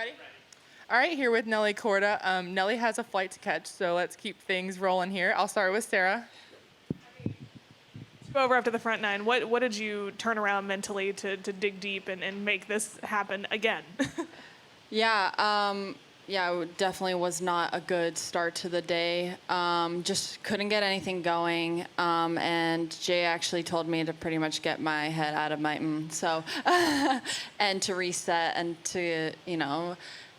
Ready? All right, here with Nelly Korda. Nelly has a flight to catch, so let's keep things rolling here. I'll start with Sarah. Go over after the front nine. What did you turn around mentally to dig deep and make this happen again? It definitely was not a good start to the day. Just couldn't get anything going. And Jay actually told me to pretty much get my head out of my and to reset and to,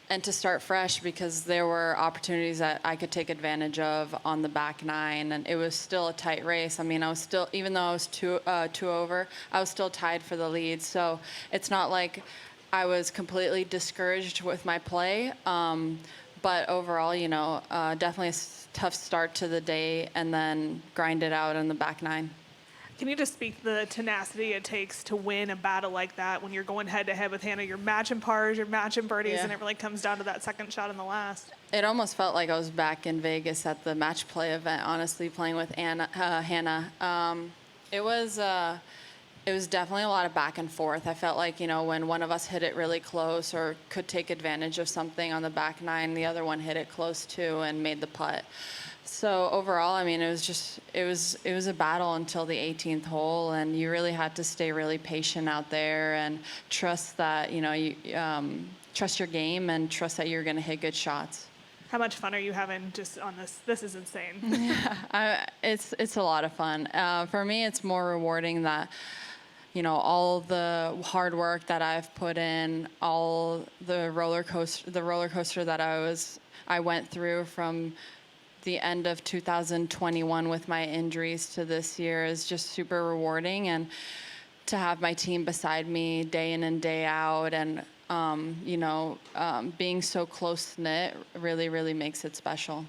and to start fresh because there were opportunities that I could take advantage of on the back nine, and it was still a tight race. I mean, I was still, even though I was two over, I was still tied for the lead. So it's not like I was completely discouraged with my play, but overall, definitely a tough start to the day, and then grind it out in the back nine. Can you just speak to the tenacity it takes to win a battle like that when you're going head-to-head with Hannah? You're matching pars, you're matching birdies, and it really comes down to that second shot in the last. It almost felt like I was back in Vegas at the match play event, honestly, playing with Hannah. It was definitely a lot of back and forth. I felt like, when one of us hit it really close or could take advantage of something on the back nine, the other one hit it close too and made the putt. So overall, I mean, it was a battle until the 18th hole, and you really had to stay really patient out there and trust that, you trust your game and trust that you're going to hit good shots. How much fun are you having just on this? This is insane. Yeah, it's a lot of fun. For me, it's more rewarding that, all the hard work that I've put in, all the roller coaster that I went through from the end of 2021 with my injuries to this year is just super rewarding, and to have my team beside me day in and day out, and being so close knit really, really makes it special. All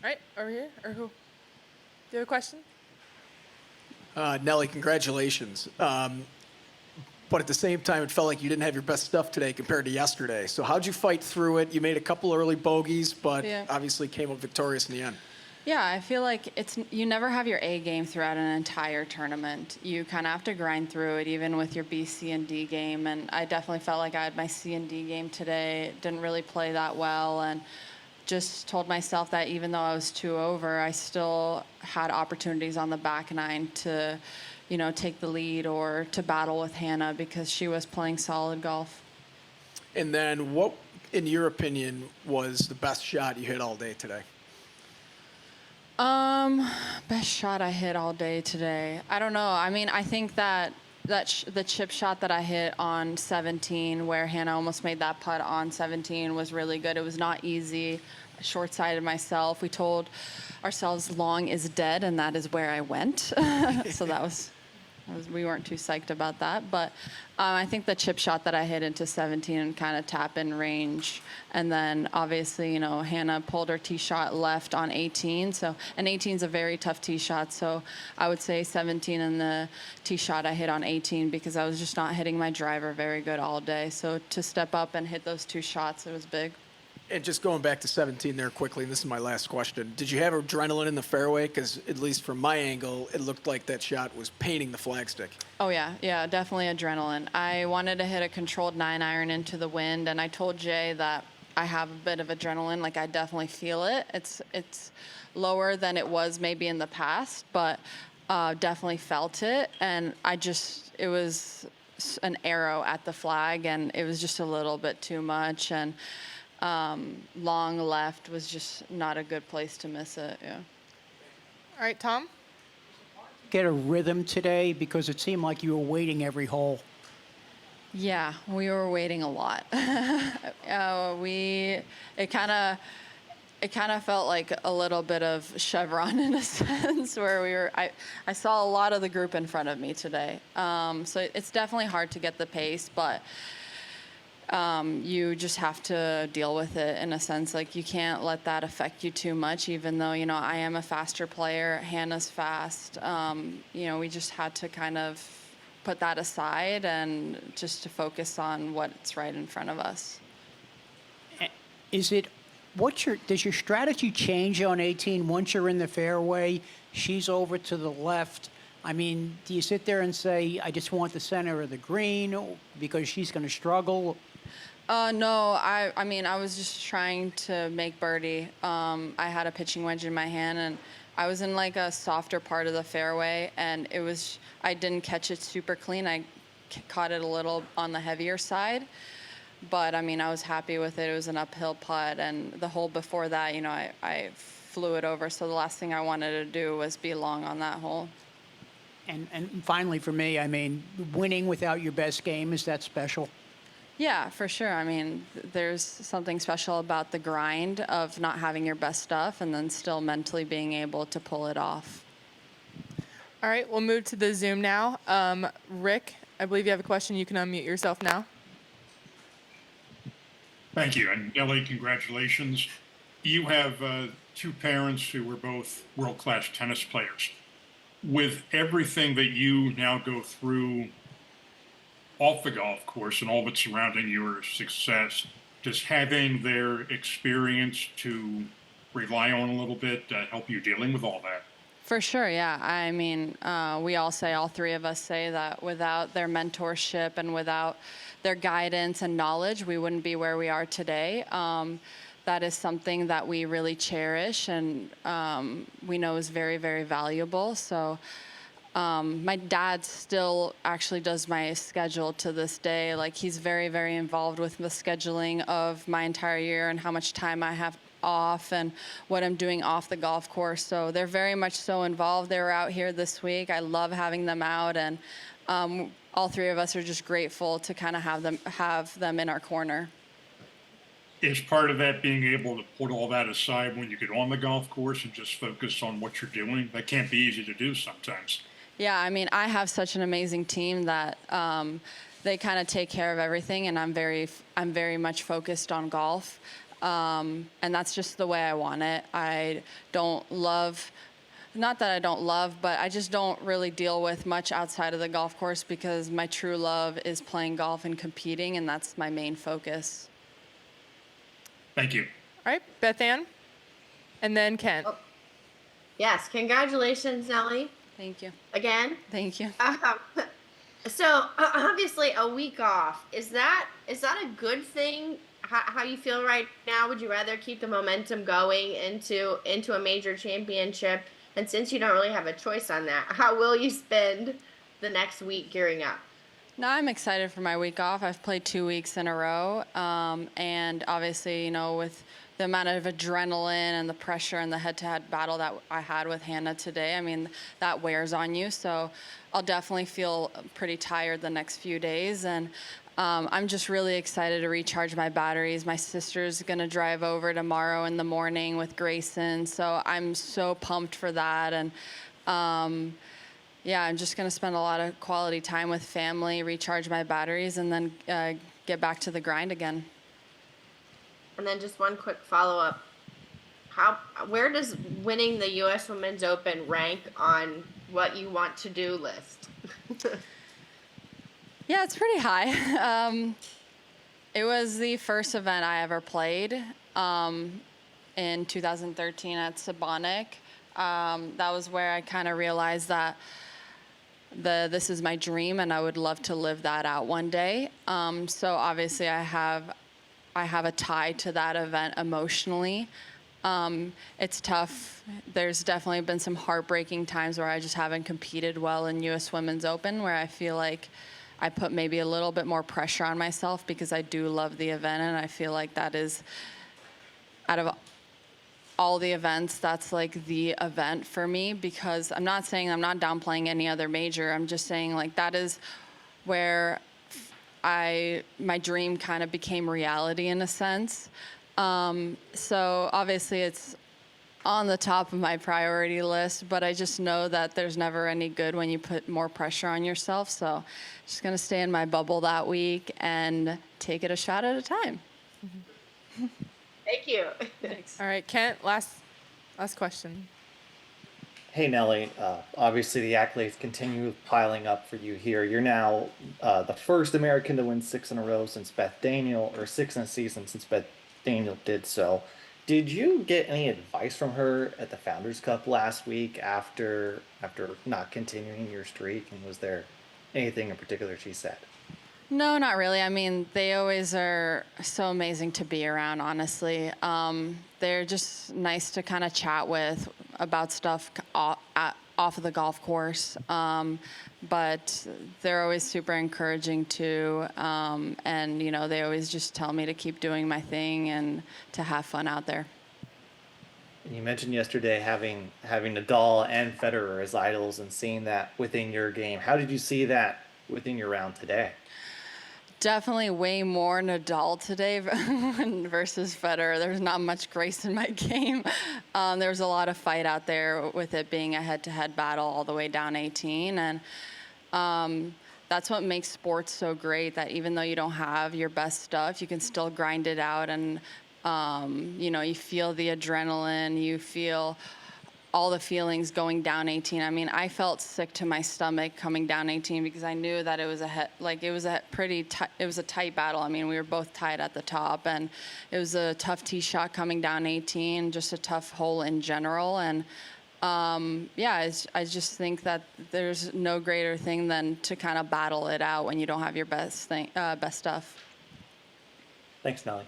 right, over here, or who? Do you have a question? Nelly, congratulations. But at the same time, it felt like you didn't have your best stuff today compared to yesterday. So how'd you fight through it? You made a couple early bogeys, but obviously came up victorious in the end. Yeah, I feel like you never have your A game throughout an entire tournament. You kind of have to grind through it, even with your B, C, and D game. And I definitely felt like I had my C and D game today. Didn't really play that well, and just told myself that even though I was 2 over, I still had opportunities on the back nine to take the lead or to battle with Hannah because she was playing solid golf. And then what, in your opinion, was the best shot you hit all day today? Best shot I hit all day today. I don't know. I mean, I think that the chip shot that I hit on 17, where Hannah almost made that putt on 17, was really good. It was not easy. I short-sighted myself. We told ourselves long is dead, and that is where I went. So we weren't too psyched about that, but I think the chip shot that I hit into 17 and kind of tap in range, and then obviously Hannah pulled her tee shot left on 18, and 18 is a very tough tee shot, so I would say 17 and the tee shot I hit on 18 because I was just not hitting my driver very good all day. So to step up and hit those 2 shots, it was big. And just going back to 17 there quickly, and this is my last question. Did you have adrenaline in the fairway? Because at least from my angle, it looked like that shot was painting the flagstick. Oh, yeah, definitely adrenaline. I wanted to hit a controlled 9-iron into the wind, and I told Jay that I have a bit of adrenaline. Like, I definitely feel it. It's lower than it was maybe in the past, but definitely felt it. And it was an arrow at the flag, and it was just a little bit too much. And long left was just not a good place to miss it. Yeah. All right, Tom? Get a rhythm today because it seemed like you were waiting every hole. Yeah, we were waiting a lot. It kind of felt like a little bit of Chevron in a sense, where I saw a lot of the group in front of me today. So it's definitely hard to get the pace, but you just have to deal with it in a sense. Like, you can't let that affect you too much, even though, I am a faster player. Hannah's fast. We just had to kind of put that aside and just to focus on what's right in front of us. Does your strategy change on 18 once you're in the fairway? She's over to the left. I mean, do you sit there and say, I just want the center of the green because she's going to struggle? No, I mean, I was just trying to make birdie. I had a pitching wedge in my hand, and I was in like a softer part of the fairway, and I didn't catch it super clean. I caught it a little on the heavier side, but I mean, I was happy with it. It was an uphill putt, and the hole before that, I flew it over. So the last thing I wanted to do was be long on that hole. And finally, for me, I mean, winning without your best game, is that special? Yeah, for sure. I mean, there's something special about the grind of not having your best stuff and then still mentally being able to pull it off. All right, we'll move to the Zoom now. Rick, I believe you have a question. You can unmute yourself now. Thank you. And Nelly, congratulations. You have two parents who were both world-class tennis players. With everything that you now go through off the golf course and all that's surrounding your success, does having their experience to rely on a little bit help you dealing with all that? For sure, yeah. I mean, all three of us say that without their mentorship and without their guidance and knowledge, we wouldn't be where we are today. That is something that we really cherish and we know is very, very valuable. So my dad still actually does my schedule to this day. Like, he's very, very involved with the scheduling of my entire year and how much time I have off and what I'm doing off the golf course. So they're very much so involved. They were out here this week. I love having them out, and all three of us are just grateful to kind of have them in our corner. Is part of that being able to put all that aside when you get on the golf course and just focus on what you're doing? That can't be easy to do sometimes. Yeah, I mean, I have such an amazing team that they kind of take care of everything, and I'm very much focused on golf. And that's just the way I want it. Not that I don't love, but I just don't really deal with much outside of the golf course because my true love is playing golf and competing, and that's my main focus. Thank you. All right, Beth Ann, and then Kent. Oh. Yes, congratulations, Nelly. Thank you. Again. Thank you. So obviously a week off, is that a good thing? How you feel right now? Would you rather keep the momentum going into a major championship? And since you don't really have a choice on that, how will you spend the next week gearing up? No, I'm excited for my week off. I've played 2 weeks in a row. And obviously, with the amount of adrenaline and the pressure and the head-to-head battle that I had with Hannah today, I mean, that wears on you. So I'll definitely feel pretty tired the next few days. And I'm just really excited to recharge my batteries. My sister's going to drive over tomorrow in the morning with Grayson. So I'm so pumped for that. And I'm just going to spend a lot of quality time with family, recharge my batteries, and then get back to the grind again. And then just one quick follow-up. Where does winning the U.S. Women's Open rank on what you want to do list? Yeah, it's pretty high. It was the first event I ever played in 2013 at Sabonic. That was where I kind of realized that this is my dream, and I would love to live that out one day. So obviously, I have a tie to that event emotionally. It's tough. There's definitely been some heartbreaking times where I just haven't competed well in U.S. Women's Open, where I feel like I put maybe a little bit more pressure on myself because I do love the event, and I feel like that is, out of all the events, that's like the event for me, because I'm not saying I'm not downplaying any other major. I'm just saying, like, that is where my dream kind of became reality in a sense. So obviously it's on the top of my priority list, but I just know that there's never any good when you put more pressure on yourself. So just going to stay in my bubble that week and take it a shot at a time. Thank you. Thanks. All right, Kent, last question. Hey, Nelly. Obviously, the accolades continue piling up for you here. You're now the first American to win 6 in a row since Beth Daniel, or 6 in a season since Beth Daniel did so. Did you get any advice from her at the Founders Cup last week after not continuing your streak? And was there anything in particular she said? No, not really. I mean, they always are so amazing to be around, honestly. They're just nice to kind of chat with about stuff off of the golf course. But they're always super encouraging too. And, you know, they always just tell me to keep doing my thing and to have fun out there. And you mentioned yesterday having Nadal and Federer as idols and seeing that within your game. How did you see that within your round today? Definitely way more Nadal today versus Federer. There's not much grace in my game. There was a lot of fight out there with it being a head-to-head battle all the way down 18. And that's what makes sports so great, that even though you don't have your best stuff, you can still grind it out. And, you know, you feel the adrenaline, you feel all the feelings going down 18. I mean, I felt sick to my stomach coming down 18 because I knew that it was it was a tight battle. I mean, we were both tied at the top, and it was a tough tee shot coming down 18, just a tough hole in general. And yeah, I just think that there's no greater thing than to kind of battle it out when you don't have your best stuff. Thanks, Nelly.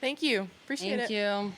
Thank you. Appreciate it. Thank you.